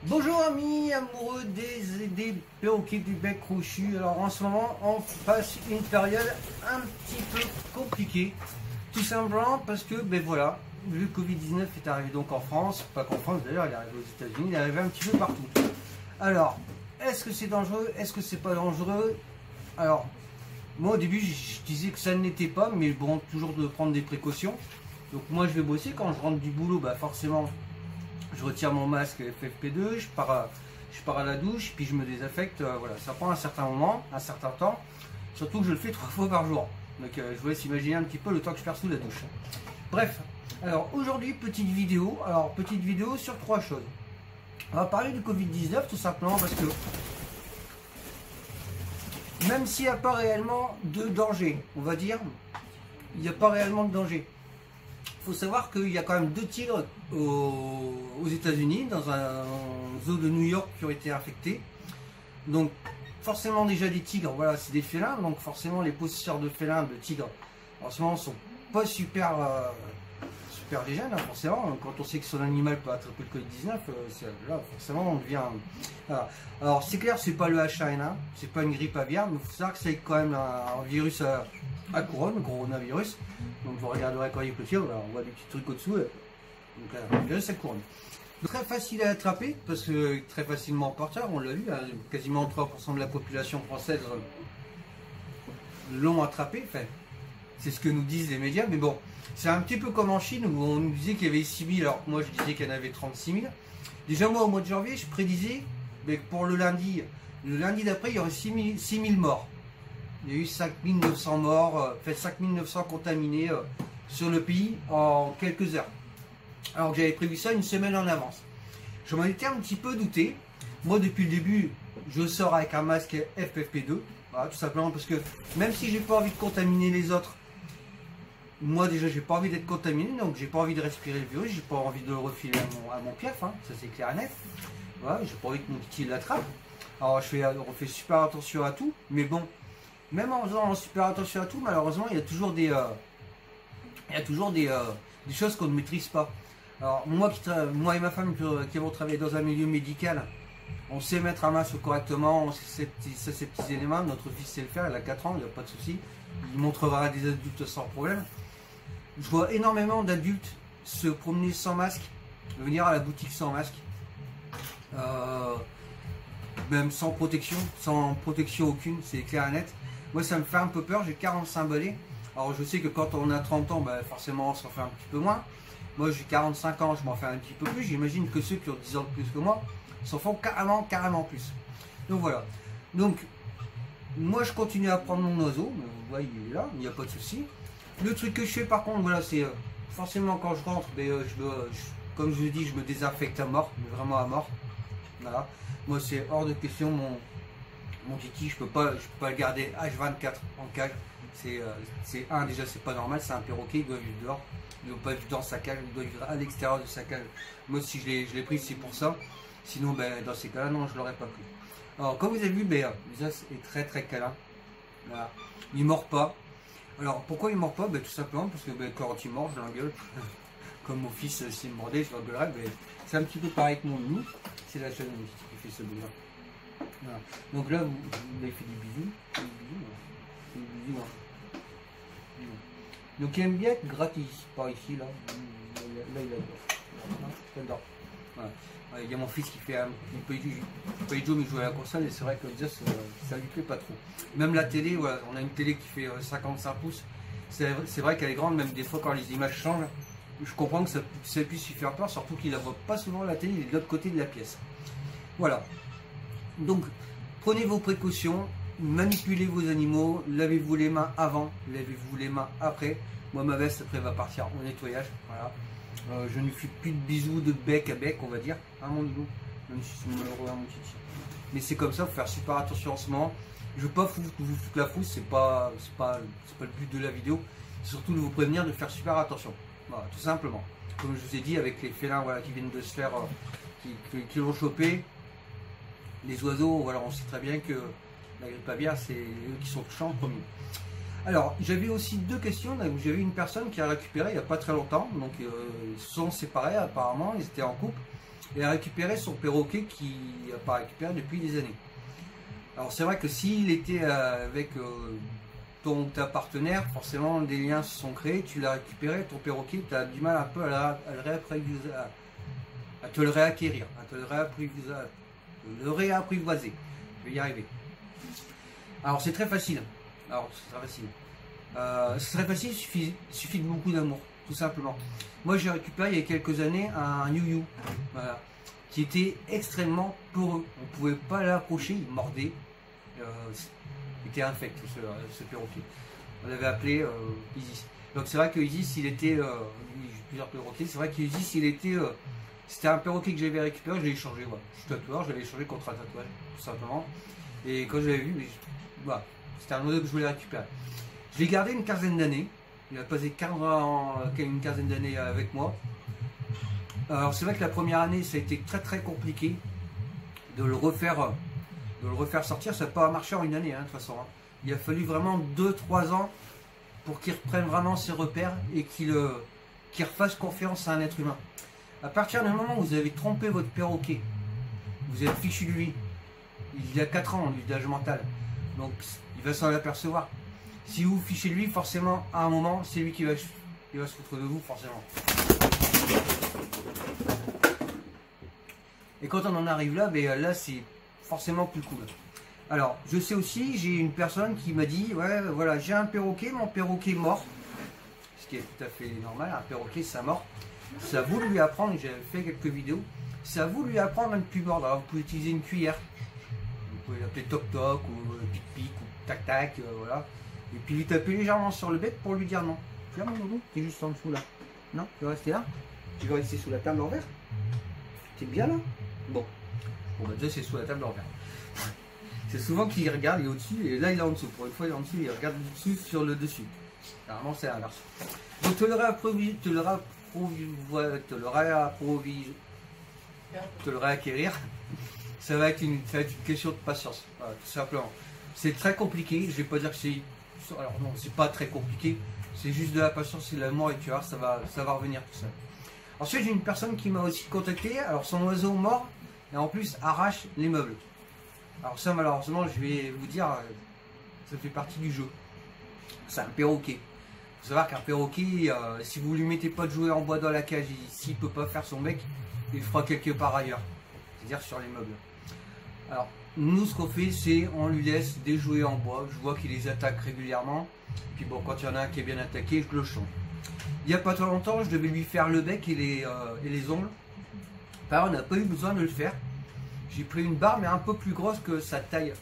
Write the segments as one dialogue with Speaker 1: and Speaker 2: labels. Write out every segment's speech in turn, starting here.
Speaker 1: Bonjour amis amoureux des perroquets du bec crochu. Alors en ce moment on passe une période un petit peu compliquée, tout simplement parce que ben voilà, le Covid-19 est arrivé donc en France, pas qu'en France d'ailleurs, il est arrivé aux États-Unis, il est arrivé un petit peu partout. Alors est-ce que c'est dangereux, est-ce que c'est pas dangereux? Alors moi au début je disais que ça ne l'était pas, mais bon, toujours de prendre des précautions. Donc moi je vais bosser, quand je rentre du boulot, bah forcément je retire mon masque FFP2, je pars à la douche, puis je me désaffecte. Voilà, ça prend un certain moment, un certain temps, surtout que je le fais 3 fois par jour. Donc je vous laisse imaginer un petit peu le temps que je perds sous la douche. Bref, alors aujourd'hui petite vidéo. Alors petite vidéo sur 3 choses. On va parler du Covid-19 tout simplement parce que même s'il n'y a pas réellement de danger, on va dire, il n'y a pas réellement de danger. Il faut savoir qu'il y a quand même 2 tigres aux États-Unis, dans un zoo de New York, qui ont été infectés. Donc forcément déjà des tigres, voilà, c'est des félins, donc forcément les possesseurs de félins, de tigres, en ce moment sont pas super légers, hein, forcément. Quand on sait que son animal peut attraper le Covid-19, là forcément on devient... Voilà. Alors c'est clair, c'est pas le H1N1, c'est pas une grippe aviaire, mais il faut savoir que c'est quand même un virus à couronne, coronavirus. Donc vous regarderez quand il est petit, on voit des petits trucs au-dessous. Donc un virus à couronne. Très facile à attraper, parce que très facilement porteur, on l'a vu, hein, quasiment 3% de la population française l'ont attrapé. Enfin, c'est ce que nous disent les médias, mais bon, c'est un petit peu comme en Chine où on nous disait qu'il y avait 6 000, alors que moi je disais qu'il y en avait 36 000. Déjà moi au mois de janvier, je prédisais que pour le lundi d'après, il y aurait 6 000 morts. Il y a eu 5 900 morts, 5 900 contaminés sur le pays en quelques heures. Alors que j'avais prévu ça une semaine en avance. Je m'en étais un petit peu douté. Moi depuis le début, je sors avec un masque FFP2. Voilà, tout simplement parce que même si j'ai pas envie de contaminer les autres, moi déjà j'ai pas envie d'être contaminé, donc j'ai pas envie de respirer le virus, j'ai pas envie de le refiler à mon piaf, hein, ça c'est clair et net. Voilà, j'ai pas envie que mon petit l'attrape. Alors on fait super attention à tout, mais bon, même en faisant super attention à tout, malheureusement il y a toujours des choses qu'on ne maîtrise pas. Alors moi et ma femme qui avons travaillé dans un milieu médical, on sait mettre un masque correctement, on sait ces petits éléments. Notre fils sait le faire, il a 4 ans, il n'y a pas de souci, il montrera à des adultes sans problème. Je vois énormément d'adultes se promener sans masque, venir à la boutique sans masque, même sans protection aucune, c'est clair et net. Moi ça me fait un peu peur, j'ai 45 balais. Alors je sais que quand on a 30 ans, bah, forcément on s'en fait un petit peu moins. Moi j'ai 45 ans, je m'en fais un petit peu plus. J'imagine que ceux qui ont 10 ans de plus que moi s'en font carrément plus. Donc voilà. Donc moi je continue à prendre mon oiseau. Vous voyez, il est là, il n'y a pas de souci. Le truc que je fais par contre, voilà, c'est forcément quand je rentre, comme je vous dis, je me désinfecte à mort, mais vraiment à mort. Voilà. Moi c'est hors de question, mon titi, je peux pas le garder H24 en cage. Déjà c'est pas normal, c'est un perroquet, il doit vivre dehors, il ne doit pas vivre dans sa cage, il doit vivre à l'extérieur de sa cage. Moi si je l'ai pris c'est pour ça, sinon ben, dans ces cas là non je l'aurais pas pris. Alors comme vous avez vu, déjà c'est très câlin, voilà. Il mord pas. Alors pourquoi il mord pas? Ben, tout simplement parce que quand il mord je l'engueule. Comme mon fils s'il me mordait je l'engueulerais. C'est un petit peu pareil que mon loup, c'est la chaîne qui fait ce bruit là. Voilà. Donc là vous avez fait des bisous, voilà. Donc il aime bien être gratis, par ici, là il adore. Voilà. Il y a mon fils qui fait il peut y jouer mais jouer à la console, et c'est vrai que ça lui plaît pas trop. Même la télé, voilà, on a une télé qui fait 55 pouces, c'est vrai qu'elle est grande, même des fois quand les images changent, je comprends que ça puisse lui faire peur, surtout qu'il ne la voit pas souvent la télé, il est de l'autre côté de la pièce. Voilà. Donc prenez vos précautions, manipulez vos animaux, lavez-vous les mains avant, lavez-vous les mains après. Moi ma veste après va partir au nettoyage, voilà. Je ne fais plus de bisous de bec à bec, on va dire, hein mon loup, même si c'est malheureux à mon titi. Mais c'est comme ça, il faut faire super attention en ce moment. Je ne veux pas vous foutre la frousse, c'est pas le but de la vidéo. C'est surtout de vous prévenir de faire super attention. Voilà, tout simplement. Comme je vous ai dit, avec les félins, voilà, qui viennent de se faire, qui l'ont chopé, les oiseaux, voilà, on sait très bien que la grippe aviaire, c'est eux qui sont touchés en premier. Alors, j'avais aussi 2 questions. J'avais une personne qui a récupéré il n'y a pas très longtemps, donc ils se sont séparés apparemment, ils étaient en couple. et a récupéré son perroquet qui n'a pas récupéré depuis des années. Alors c'est vrai que s'il était avec ta partenaire, forcément des liens se sont créés, tu l'as récupéré, ton perroquet, tu as du mal un peu à te le réacquérir, à te le réapprivoiser. Je vais y arriver. Alors c'est très facile. C'est très facile, il suffit de beaucoup d'amour, tout simplement. Moi j'ai récupéré il y a quelques années un you-you, voilà, qui était extrêmement peureux. On ne pouvait pas l'approcher, il mordait. Il était infect ce perroquet. On l'avait appelé Isis. Donc c'est vrai que Isis il était, j'ai plusieurs perroquets, c'est vrai qu'Isis il était, c'était un perroquet que j'avais récupéré, je l'ai échangé, voilà. Je suis tatoueur, je l'avais échangé contre un tatouage, tout simplement. Et quand je l'avais vu, voilà, c'était un modèle que je voulais récupérer. Je l'ai gardé une quinzaine d'années, il a passé une quinzaine d'années avec moi. Alors c'est vrai que la première année ça a été très très compliqué de le refaire sortir, ça n'a pas marché en une année, hein, de toute façon. Hein. Il a fallu vraiment 2-3 ans pour qu'il reprenne vraiment ses repères et qu'il refasse confiance à un être humain. À partir du moment où vous avez trompé votre perroquet, vous êtes fichu de lui, il a 4 ans d'âge mental, donc il va s'en apercevoir. Si vous fichez de lui, forcément, à un moment, c'est lui qui va se foutre de vous, forcément. Et quand on en arrive là, ben là c'est forcément plus cool. Alors, je sais aussi, j'ai une personne qui m'a dit, ouais, voilà, j'ai un perroquet, mon perroquet mort. Ce qui est tout à fait normal, un perroquet, ça mord. Ça vous lui apprendre, j'ai fait quelques vidéos, ça vous lui apprendre à ne plus mordre. Alors, vous pouvez utiliser une cuillère. Vous pouvez l'appeler toc-toc, ou pic-pic, ou tac-tac, voilà. Et puis lui taper légèrement sur le bec pour lui dire non. Tu vois mon loulou, t'es juste en dessous là. Non, tu veux rester là? Tu veux rester sous la table en verre? T'es bien là? Bon, bah déjà c'est sous la table en verre. C'est souvent qu'il regarde, il est au-dessus, et là il est en dessous. Pour une fois il est en dessous, il regarde dessous sur le dessus. Normalement c'est l'inverse. Donc te le réacquérir, ça va être une question de patience, voilà, tout simplement. C'est très compliqué, je vais pas dire que c'est... Alors non, c'est pas très compliqué, c'est juste de la patience et de l'amour et tu vois, ça va revenir tout seul. Ensuite j'ai une personne qui m'a aussi contacté, alors son oiseau mort, et en plus arrache les meubles. Alors ça malheureusement je vais vous dire, ça fait partie du jeu. C'est un perroquet. Il faut savoir qu'un perroquet, si vous lui mettez pas de jouets en bois dans la cage, s'il ne peut pas faire son bec, il le fera quelque part ailleurs. C'est-à-dire sur les meubles. Alors nous ce qu'on fait c'est on lui laisse des jouets en bois. Je vois qu'il les attaque régulièrement. Puis bon, quand il y en a un qui est bien attaqué, je le change. Il n'y a pas trop longtemps, je devais lui faire le bec et les ongles. Par contre, on n'a pas eu besoin de le faire. J'ai pris une barre, mais un peu plus grosse que sa taille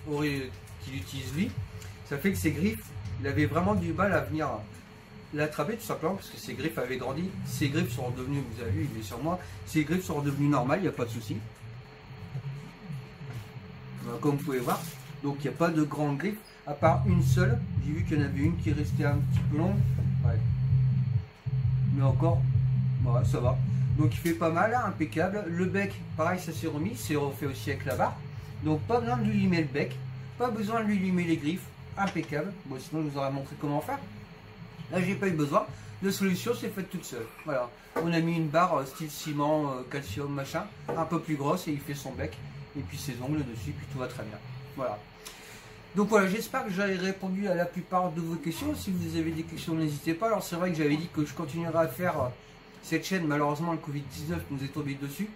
Speaker 1: qu'il utilise lui. Ça fait que ses griffes, il avait vraiment du mal à venir l'attraper, tout simplement, parce que ses griffes avaient grandi. Ses griffes sont redevenues, vous avez vu, il est sur moi, ses griffes sont redevenues normales, il n'y a pas de souci. Comme vous pouvez voir, donc il n'y a pas de grandes griffes, à part une seule. J'ai vu qu'il y en avait une qui restait un petit peu longue. Ouais. Mais encore, ouais, ça va. Donc il fait pas mal, hein, impeccable. Le bec, pareil, ça s'est remis, c'est refait aussi avec la barre. Donc pas besoin de lui limer le bec, pas besoin de lui limer les griffes, impeccable. Bon, sinon je vous aurais montré comment faire. Là j'ai pas eu besoin. La solution c'est faite toute seule. Voilà, on a mis une barre style ciment, calcium, machin, un peu plus grosse et il fait son bec. Et puis ses ongles dessus, puis tout va très bien. Voilà. Donc voilà, j'espère que j'aurai répondu à la plupart de vos questions. Si vous avez des questions, n'hésitez pas. Alors c'est vrai que j'avais dit que je continuerai à faire cette chaîne. Malheureusement, le Covid-19 nous est tombé dessus.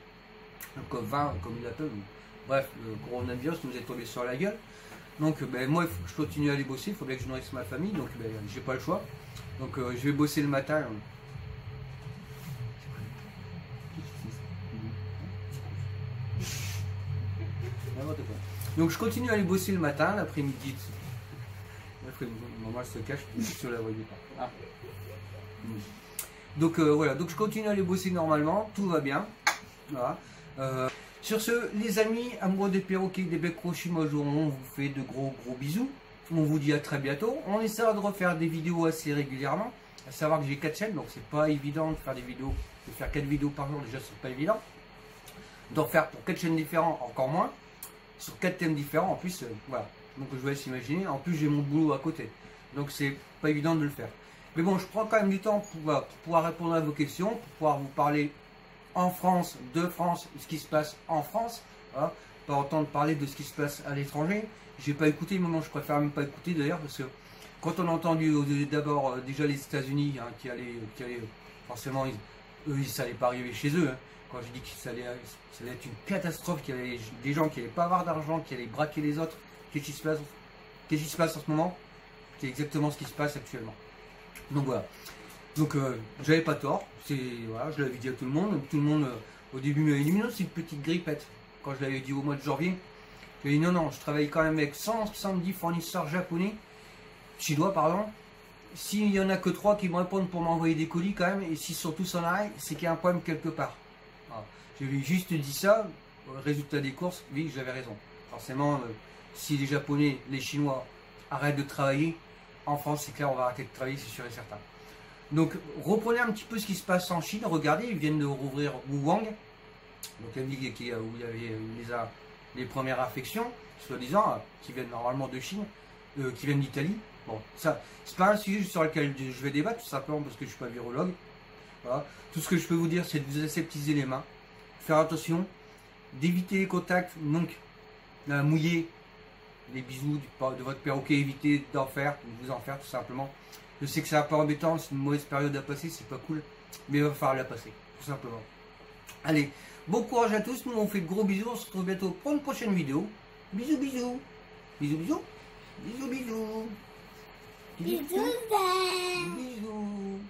Speaker 1: Donc 20, comme il appelle. Bref, le coronavirus nous est tombé sur la gueule. Donc ben, moi, il faut que je continue à aller bosser. Il faudrait que je nourrisse ma famille. Donc ben, j'ai pas le choix. Donc je vais bosser le matin. Donc je continue à aller bosser le matin, l'après-midi. Maman elle se cache, je la voyais pas. Ah. Donc voilà, donc je continue à aller bosser normalement, tout va bien. Voilà. Sur ce, les amis, amoureux des perroquets, des becs crochus, moi on vous fait de gros bisous. On vous dit à très bientôt. On essaiera de refaire des vidéos assez régulièrement. À savoir que j'ai 4 chaînes, donc c'est pas évident de faire des vidéos, de faire 4 vidéos par jour, déjà c'est pas évident. D'en faire pour 4 chaînes différentes, encore moins. Sur 4 thèmes différents, en plus, voilà. Donc je vous laisse imaginer. En plus, j'ai mon boulot à côté. Donc c'est pas évident de le faire. Mais bon, je prends quand même du temps pour pouvoir répondre à vos questions, pour pouvoir vous parler en France, de France, ce qui se passe en France, voilà, pas entendre parler de ce qui se passe à l'étranger. J'ai pas écouté, maintenant je préfère même pas écouter d'ailleurs, parce que quand on a entendu d'abord déjà les États-Unis hein, qui allaient forcément, eux ça allait pas arriver chez eux. Hein. Quand je dis que ça allait être une catastrophe, qu'il y avait des gens qui allaient pas avoir d'argent, qui allaient braquer les autres, qu'est-ce qui se passe en ce moment? C'est exactement ce qui se passe actuellement. Donc voilà. Donc j'avais pas tort, voilà, je l'avais dit à tout le monde. Donc, tout le monde au début m'avait dit mais non, c'est une petite grippette. Quand je l'avais dit au mois de janvier, j'ai dit non, je travaille quand même avec 170 fournisseurs japonais, chinois pardon. S'il y en a que 3 qui me répondent pour m'envoyer des colis quand même, et s'ils sont tous en arrêt, c'est qu'il y a un problème quelque part. Voilà. J'ai juste dit ça, résultat des courses, oui j'avais raison. Forcément, si les Japonais, les Chinois arrêtent de travailler, en France c'est clair on va arrêter de travailler, c'est sûr et certain. Donc reprenez un petit peu ce qui se passe en Chine, regardez, ils viennent de rouvrir Wuhan, donc la ville où il y avait les premières infections, soi-disant, qui viennent normalement de Chine, qui viennent d'Italie. Bon, ça, c'est pas un sujet sur lequel je vais débattre, tout simplement parce que je suis pas virologue. Voilà. Tout ce que je peux vous dire, c'est de vous aseptiser les mains, faire attention, d'éviter les contacts, donc mouiller les bisous de votre perroquet, éviter d'en faire, de vous en faire tout simplement. Je sais que c'est un peu embêtant, c'est une mauvaise période à passer, c'est pas cool, mais il va falloir la passer, tout simplement. Allez, bon courage à tous, nous on fait de gros bisous, on se retrouve bientôt pour une prochaine vidéo. Bisous bisous. Bisous bisous. Bisous bisous.
Speaker 2: Bisous.
Speaker 1: Bisous.